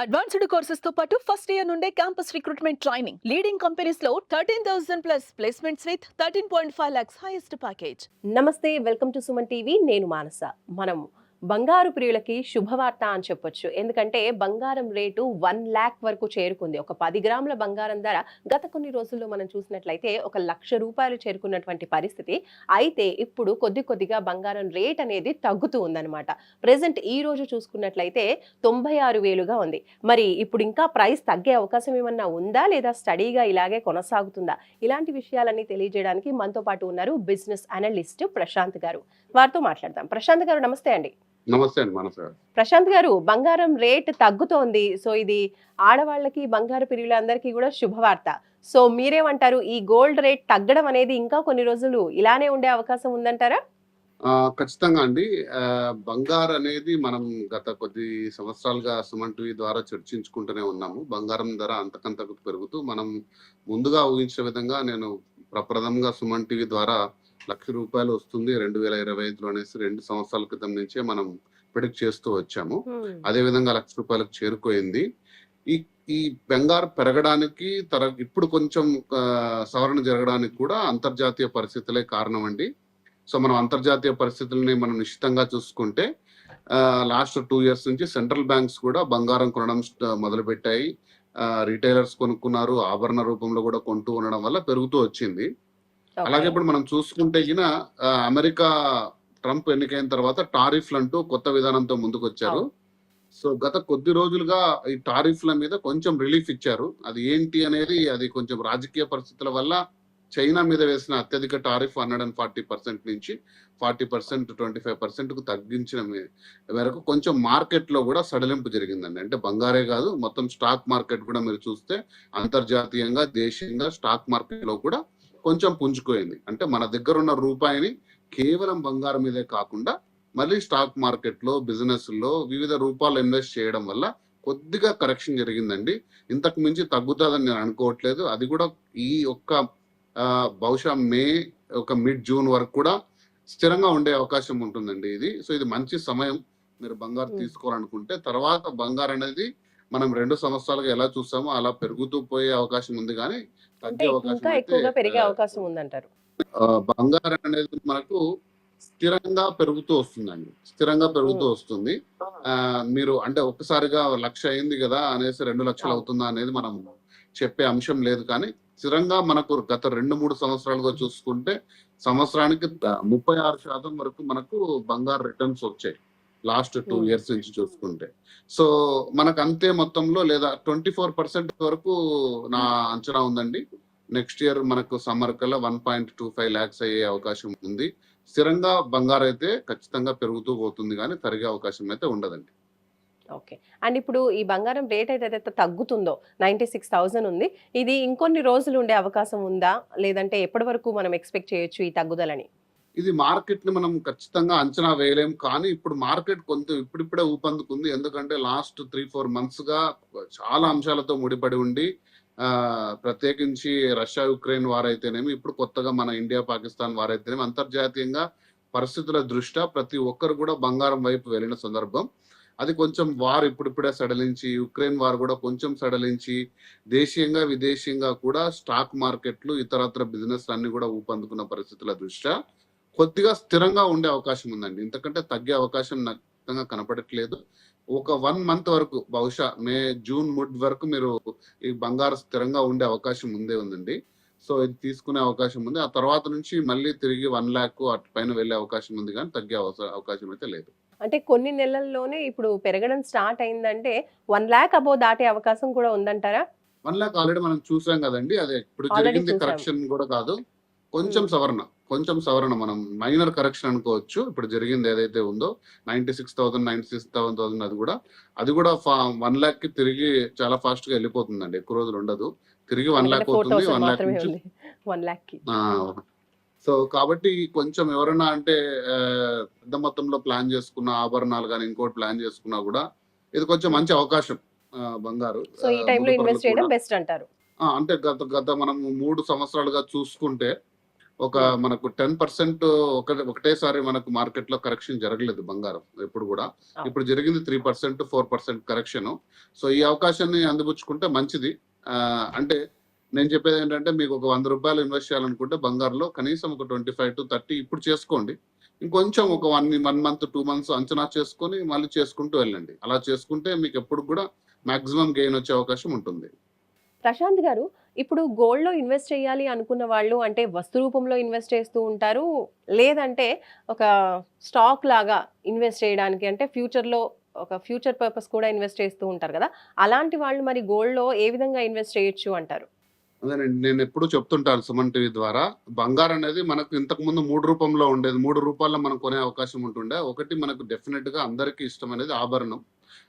Advanced courses తో పాటు first year నుండే campus recruitment training leading companies లో 13,000 plus placements with 13.5 lakhs highest package. నమస్తే, వెల్కమ్ టు సుమన్ టీవీ. నేను మానస. మనం బంగారు ప్రియులకి శుభవార్త అని చెప్పొచ్చు. ఎందుకంటే బంగారం రేటు 1,00,000 వరకు చేరుకుంది. ఒక 10 గ్రాముల బంగారం ధర గత కొన్ని రోజుల్లో మనం చూసినట్లయితే ఒక ₹1,00,000 చేరుకున్నటువంటి పరిస్థితి. అయితే ఇప్పుడు కొద్దిగా బంగారం రేట్ అనేది తగ్గుతూ ఉందన్నమాట. ప్రెసెంట్ ఈ రోజు చూసుకున్నట్లయితే 96,000గా ఉంది. మరి ఇప్పుడు ఇంకా ప్రైస్ తగ్గే అవకాశం ఏమన్నా ఉందా, లేదా స్టడీగా ఇలాగే కొనసాగుతుందా? ఇలాంటి విషయాలన్నీ తెలియజేయడానికి మనతో పాటు ఉన్నారు బిజినెస్ అనలిస్ట్ ప్రశాంత్ గారు. వారితో మాట్లాడదాం. ప్రశాంత్ గారు, నమస్తే అండి. నమస్తే అండి మనస గారు. ప్రశాంత్ గారు, బంగారం రేట్ తగ్గుతోంది. సో ఇది ఆడవాళ్ళకి, బంగారు ప్రియులందరికీ కూడా శుభవార్త. సో మీరేమంటారు? ఈ గోల్డ్ రేట్ తగ్గడం అనేది ఇంకా కొన్ని రోజులు ఇలానే ఉండే అవకాశం ఉందంటారా? ఖచ్చితంగా అండి. బంగారు అనేది మనం గత కొద్ది సంవత్సరాలుగా సుమన్ టీవీ ద్వారా చర్చించుకుంటూనే ఉన్నాము. బంగారం ధర అంతకంతకు పెరుగుతూ మనం ముందుగా ఊహించిన విధంగా నేను ప్రప్రథమంగా సుమన్ టీవీ ద్వారా ₹1,00,000 వస్తుంది 2025లో అనేసి 2 సంవత్సరాల క్రితం నుంచే మనం ప్రిడిక్ట్ చేస్తూ వచ్చాము. అదే విధంగా ₹1,00,000 చేరుకోయింది. ఈ ఈ బంగారు పెరగడానికి ఇప్పుడు కొంచెం సవరణ జరగడానికి కూడా అంతర్జాతీయ పరిస్థితులే కారణం అండి. సో మనం అంతర్జాతీయ పరిస్థితుల్ని మనం నిశ్చితంగా చూసుకుంటే లాస్ట్ 2 years నుంచి సెంట్రల్ బ్యాంక్స్ కూడా బంగారం కొనడం మొదలుపెట్టాయి. రీటైలర్స్ కొనుక్కున్నారు, ఆభరణ రూపంలో కూడా కొంటూ ఉండడం వల్ల పెరుగుతూ వచ్చింది. అలాగే ఇప్పుడు మనం చూసుకుంటే అమెరికా ట్రంప్ ఎన్నికైన తర్వాత టారిఫ్లు అంటూ కొత్త విధానంతో ముందుకు వచ్చారు. సో గత కొద్ది రోజులుగా ఈ టారిఫ్ల మీద కొంచెం రిలీఫ్ ఇచ్చారు. అది ఏంటి అనేది, అది కొంచెం రాజకీయ పరిస్థితుల వల్ల చైనా మీద వేసిన అత్యధిక టారిఫ్ 140% నుంచి 40%, 25% కు తగ్గించిన వరకు కొంచెం మార్కెట్ లో కూడా సడలింపు జరిగిందండి. అంటే బంగారే కాదు, మొత్తం స్టాక్ మార్కెట్ కూడా మీరు చూస్తే అంతర్జాతీయంగా, దేశీయంగా స్టాక్ మార్కెట్ లో కూడా కొంచెం పుంజుకోయింది. అంటే మన దగ్గర ఉన్న రూపాయిని కేవలం బంగారం మీదే కాకుండా మళ్ళీ స్టాక్ మార్కెట్ లో, బిజినెస్ లో వివిధ రూపాలు ఇన్వెస్ట్ చేయడం వల్ల కొద్దిగా కరెక్షన్ జరిగిందండి. ఇంతకు మించి తగ్గుతుందని నేను అనుకోవట్లేదు. అది కూడా ఈ బహుశా మే మిడ్ జూన్ వరకు కూడా స్థిరంగా ఉండే అవకాశం ఉంటుందండి ఇది. సో ఇది మంచి సమయం మీరు బంగారు తీసుకోవాలనుకుంటే. తర్వాత బంగారు అనేది మనం 2 సంవత్సరాలుగా ఎలా చూసామో అలా పెరుగుతూ పోయే అవకాశం ఉంది, కానీ తగ్గే అవకాశం పెరిగే అవకాశం ఉందంటారు. బంగారం అనేది మనకు స్థిరంగా పెరుగుతూ వస్తుందండి. స్థిరంగా పెరుగుతూ వస్తుంది. మీరు అంటే ఒక్కసారిగా 1,00,000 అయింది కదా అనేసి 2,00,000 అవుతుందా అనేది మనం చెప్పే అంశం లేదు. కానీ స్థిరంగా మనకు గత 2-3 సంవత్సరాలుగా చూసుకుంటే సంవత్సరానికి 36% వరకు మనకు బంగారు రిటర్న్స్ వచ్చాయి లాస్ట్ 2 years నుంచి చూసుకుంటే. సో మనకు అంతే మొత్తంలో లేదా 24% వరకు నా అంచనా ఉందండి. నెక్స్ట్ ఇయర్ మనకు సమ్మర్ కల్లా 1.25 lakhs అయ్యే అవకాశం ఉంది. స్థిరంగా బంగారు అయితే ఖచ్చితంగా పెరుగుతూ పోతుంది, కానీ తరిగే అవకాశం అయితే ఉండదండి. ఓకే. అండ్ ఇప్పుడు ఈ బంగారం రేట్ ఏదైతే తగ్గుతుందో 96,000 ఉంది. ఇది ఇంకొన్ని రోజులు ఉండే అవకాశం ఉందా? లేదంటే ఎప్పటి వరకు మనం ఎక్స్పెక్ట్ చేయొచ్చు ఈ తగ్గుదలని? ఇది మార్కెట్ ని మనం ఖచ్చితంగా అంచనా వేయలేం. కానీ ఇప్పుడు మార్కెట్ కొంచెం ఇప్పుడిప్పుడే ఊపందుకుంది. ఎందుకంటే లాస్ట్ 3-4 months గా చాలా అంశాలతో ముడిపడి ఉండి, ప్రత్యేకించి రష్యా యుక్రెయిన్ వార్ అయితేనేమి, ఇప్పుడు కొత్తగా మన ఇండియా పాకిస్తాన్ వార్ అయితేనేమి, అంతర్జాతీయంగా పరిస్థితుల దృష్ట్యా ప్రతి ఒక్కరు కూడా బంగారం వైపు వెళ్ళిన సందర్భం. అది కొంచెం వార్ ఇప్పుడిప్పుడే సడలించి, యుక్రెయిన్ వార్ కూడా కొంచెం సడలించి, దేశీయంగా విదేశీయంగా కూడా స్టాక్ మార్కెట్లు, ఇతరత్ర బిజినెస్ అన్ని కూడా ఊపందుకున్న పరిస్థితుల దృష్ట్యా కొద్దిగా స్థిరంగా ఉండే అవకాశం ఉందండి. ఇంతకంటే తగ్గే అవకాశం నాకు కనపడట్లేదు. ఒక 1 month వరకు, బహుశా మే జూన్ మిడ్ వరకు మీరు ఈ బంగారు స్థిరంగా ఉండే అవకాశం ఉందండి. సో ఇది తీసుకునే అవకాశం ఉంది. ఆ తర్వాత నుంచి మళ్ళీ తిరిగి 1,00,000 అటు పైన వెళ్ళే అవకాశం ఉంది, కానీ తగ్గే అవకాశం అయితే లేదు. అంటే కొన్ని నెలల్లోనే ఇప్పుడు పెరగడం స్టార్ట్ అయిందంటే 1,00,000 అబోవ్ దాటే అవకాశం కూడా ఉందంటారా? 1,00,000 ఆల్రెడీ మనం చూసాం కదండి. అదే ఇప్పుడు జరిగింది కరెక్షన్ కూడా కాదు, కొంచెం సవరణ మనం మైనర్ కరెక్షన్ అనుకోవచ్చు. ఇప్పుడు జరిగింది ఏదైతే ఉందో 96,000 అది కూడా 1,00,000 తిరిగి చాలా ఫాస్ట్ గా వెళ్ళిపోతుందండి. ఎక్కువ రోజులు ఉండదు, తిరిగి 1,00,000 అవుతుంది. 1,00,000 సో కాబట్టి కొంచెం ఎవరైనా అంటే పెద్ద మొత్తంలో ప్లాన్ చేసుకున్న ఆభరణాలు కానీ ఇంకోటి ప్లాన్ చేసుకున్నా కూడా ఇది కొంచెం మంచి అవకాశం బంగారు. సో ఈ టైంలో ఇన్వెస్ట్ చేయడం బెస్ట్ అంటారు. అంటే గత మనం 3 సంవత్సరాలుగా చూసుకుంటే ఒక మనకు 10% ఒకటేసారి మనకు మార్కెట్ లో కరెక్షన్ జరగలేదు బంగారం ఎప్పుడు కూడా. ఇప్పుడు జరిగింది 3% 4% కరెక్షన్. సో ఈ అవకాశాన్ని అందిపుచ్చుకుంటే మంచిది. అంటే నేను చెప్పేది ఏంటంటే మీకు ఒక 100 రూపాయలు ఇన్వెస్ట్ చేయాలనుకుంటే బంగారులో కనీసం ఒక 25 to 30 ఇప్పుడు చేసుకోండి. ఇంకొంచెం ఒక 1 month 2 months అంచనా చేసుకొని మళ్ళీ చేసుకుంటూ వెళ్ళండి. అలా చేసుకుంటే మీకు ఎప్పుడు కూడా మాక్సిమం గెయిన్ వచ్చే అవకాశం ఉంటుంది. ప్రశాంత్ గారు, ఇప్పుడు గోల్డ్‌లో ఇన్వెస్ట్ చేయాలి అనుకున్న వాళ్ళు అంటే వస్తు రూపంలో ఇన్వెస్ట్ చేస్తూ ఉంటారు. లేదంటే ఒక స్టాక్ లాగా ఇన్వెస్ట్ చేయడానికి అంటే ఫ్యూచర్‌లో ఒక ఫ్యూచర్ పర్పస్ కూడా ఇన్వెస్ట్ చేస్తూ ఉంటారు కదా! అలాంటి వాళ్ళు మరి గోల్డ్‌లో ఏ విధంగా ఇన్వెస్ట్ చేయొచ్చు అంటారు? అదేనండి. నేనెప్పుడూ చెప్తుంటాను సుమన్ టీవీ ద్వారా. బంగారం అనేది మనకు ఇంతకుముందు 3 రూపంలో ఉండేది. 3 రూపాల్లో మనం కొనే అవకాశం ఉంటుండే. ఒకటి మనకు డెఫినిట్‌గా అందరికీ ఇష్టమనేది ఆభరణం.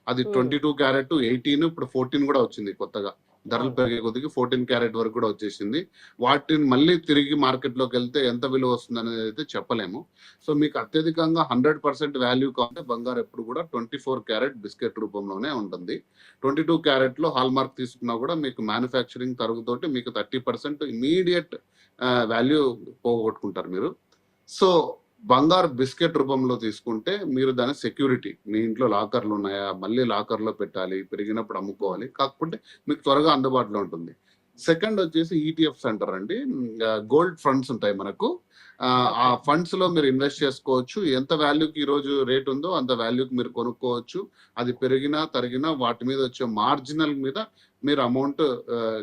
అది హ్మ్. 22 క్యారెట్, 18 ఇప్పుడు 14 కూడా వచ్చింది కొత్తగా. ధరలు అవును. పెరిగే కొద్దికి 14 క్యారెట్ వరకు కూడా వచ్చేసింది. వాటిని మళ్ళీ తిరిగి మార్కెట్‌లోకెళ్తే ఎంత విలువ వస్తుందనేదైతే చెప్పలేము. సో, మీకు అత్యధికంగా 100% వాల్యూ కావాలంటే బంగారం ఎప్పుడు కూడా 24 క్యారెట్ బిస్కెట్ రూపంలోనే ఉంటుంది. 22 క్యారెట్‌లో హాల్‌మార్క్ తీసుకున్నా కూడా మీకు మ్యానుఫ్యాక్చరింగ్ తరుగుతోటి మీకు 30% ఇమ్మీడియేట్ వాల్యూ పోగొట్టుకుంటారు మీరు. సో, బంగారు బిస్కెట్ రూపంలో తీసుకుంటే మీరు దాని సెక్యూరిటీ మీ ఇంట్లో లాకర్‌లు ఉన్నాయా? మళ్ళీ లాకర్‌లో పెట్టాలి. పెరిగినప్పుడు అమ్ముకోవాలి. కాకపోతే మీకు త్వరగా అందుబాటులో ఉంటుంది. సెకండ్ వచ్చేసి ఈటీఎఫ్స్ అంటారండి. గోల్డ్ ఫండ్స్ ఉంటాయి మనకు. ఆ ఓకే. ఫండ్స్‌లో మీరు ఇన్వెస్ట్ చేసుకోవచ్చు. ఎంత వాల్యూకి ఈరోజు రేట్ ఉందో అంత వాల్యూకి మీరు కొనుక్కోవచ్చు. అది పెరిగినా, తరిగినా వాటి మీద వచ్చే మార్జినల్ మీద మీరు అమౌంట్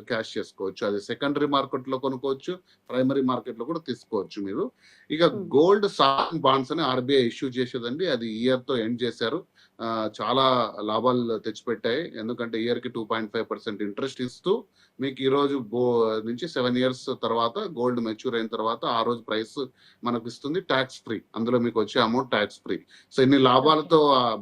క్యాష్ చేసుకోవచ్చు. అది సెకండరీ మార్కెట్‌లో కొనుక్కోవచ్చు. ప్రైమరీ మార్కెట్‌లో కూడా తీసుకోవచ్చు మీరు. ఇక హ్మ్. గోల్డ్ సావరెన్ బాండ్స్ అని ఆర్‌బీఐ ఇష్యూ చేసేదండి. అది ఈ ఇయర్‌తో ఎండ్ చేశారు. చాలా లాభాలు తెచ్చిపెట్టాయి. ఎందుకంటే ఇయర్‌కి 2.5% ఇంట్రెస్ట్ ఇస్తూ మీకు ఈరోజు నుంచి 7 ఇయర్స్ తర్వాత గోల్డ్ మెచ్యూర్ అయిన తర్వాత ఆ రోజు ప్రైస్ మనకు ఇస్తుంది టాక్స్ ఫ్రీ. అందులో మీకు వచ్చే అమౌంట్ టాక్స్ ఫ్రీ. సో, ఇన్ని ఓకే. లాభాలతో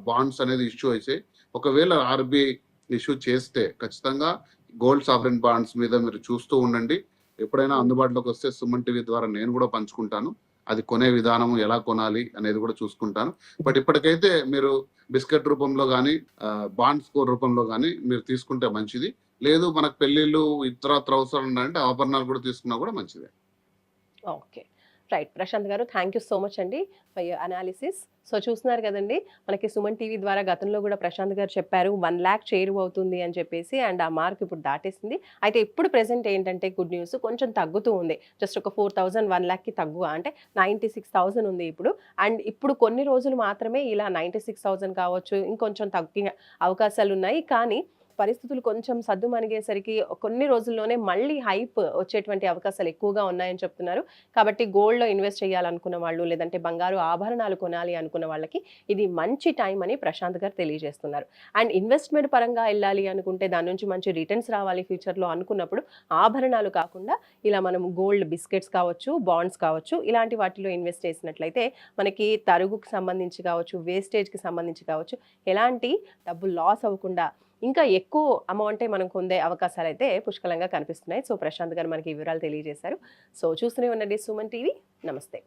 బాండ్స్ అనేది ఇష్యూ అయిసాయి. ఒకవేళ ఆర్‌బీఐ ఇష్యూ చేస్తే ఖచ్చితంగా గోల్డ్ సావరెన్ బాండ్స్ మీద మీరు చూస్తూ ఉండండి. ఎప్పుడైనా హ్మ్. అందుబాటులోకి వస్తే సుమన్ టీవీ ద్వారా నేను కూడా పంచుకుంటాను. అది కొనే విధానం ఎలా కొనాలి అనేది కూడా చూసుకుంటాను. బట్ ఇప్పటికైతే మీరు బిస్కెట్ రూపంలో గానీ, బాండ్స్ రూపంలో గానీ మీరు తీసుకుంటే మంచిది. లేదు మనకు పెళ్ళిళ్ళు ఇతరత్ర అవసరాలు ఉన్నాయంటే ఆభరణాలు కూడా తీసుకున్నా కూడా మంచిదే. ఓకే. రైట్. ప్రశాంత్ గారు, థ్యాంక్ యూ సో మచ్ అండి ఫర్ యూర్ అనాలిసిస్. సో చూస్తున్నారు కదండీ! మనకి సుమన్ టీవీ ద్వారా గతంలో గూడా ప్రశాంత్ గారు చెప్పారు 1,00,000 చేరువవుతుంది అని చెప్పేసి. అండ్ ఆ మార్క్ ఇప్పుడు దాటేసింది. అయితే ఇప్పుడు ప్రెజెంట్ ఏంటంటే గుడ్ న్యూస్ కొంచెం తగ్గుతూ ఉంది. జస్ట్ ఒక 4,000 1,00,000కి తగ్గువ అంటే 96,000 ఉంది ఇప్పుడు. అండ్ ఇప్పుడు కొన్ని రోజులు మాత్రమే ఇలా 96,000 కావచ్చు, ఇంకొంచెం తగ్గే అవకాశాలున్నాయి. కానీ పరిస్థితులు కొంచెం సద్దుమణిగేసరికి కొన్ని రోజుల్లోనే మళ్ళీ హైప్ వచ్చేటువంటి అవకాశాలు ఎక్కువగా ఉన్నాయని చెప్తున్నారు. కాబట్టి గోల్డ్‌లో ఇన్వెస్ట్ చేయాలనుకున్న వాళ్ళు, లేదంటే బంగారు ఆభరణాలు కొనాలి అనుకున్న వాళ్ళకి ఇది మంచి టైం అని ప్రశాంత్ గారు తెలియజేస్తున్నారు. అండ్ ఇన్వెస్ట్‌మెంట్ పరంగా ఎళ్ళాలి అనుకుంటే దాని నుంచి మంచి రిటర్న్స్ రావాలి ఫ్యూచర్‌లో అనుకున్నప్పుడు ఆభరణాలు కాకుండా ఇలా మనం గోల్డ్ బిస్కెట్స్ కావచ్చు, బాండ్స్ కావచ్చు, ఇలాంటి వాటిలో ఇన్వెస్ట్ చేసినట్లయితే మనకి తరుగుకి సంబంధించి కావచ్చు, వేస్టేజ్‌కి సంబంధించి కావచ్చు, ఎలాంటి డబ్బు లాస్ అవ్వకుండా ఇంకా ఎక్కువ అమౌంటే మనం పొందే అవకాశాలైతే పుష్కలంగా కనిపిస్తున్నాయి. సో ప్రశాంత్ గారు మనకి ఈ వివరాలు తెలియజేశారు. సో చూస్తూనే ఉండండి సుమన్ టీవీ. నమస్తే.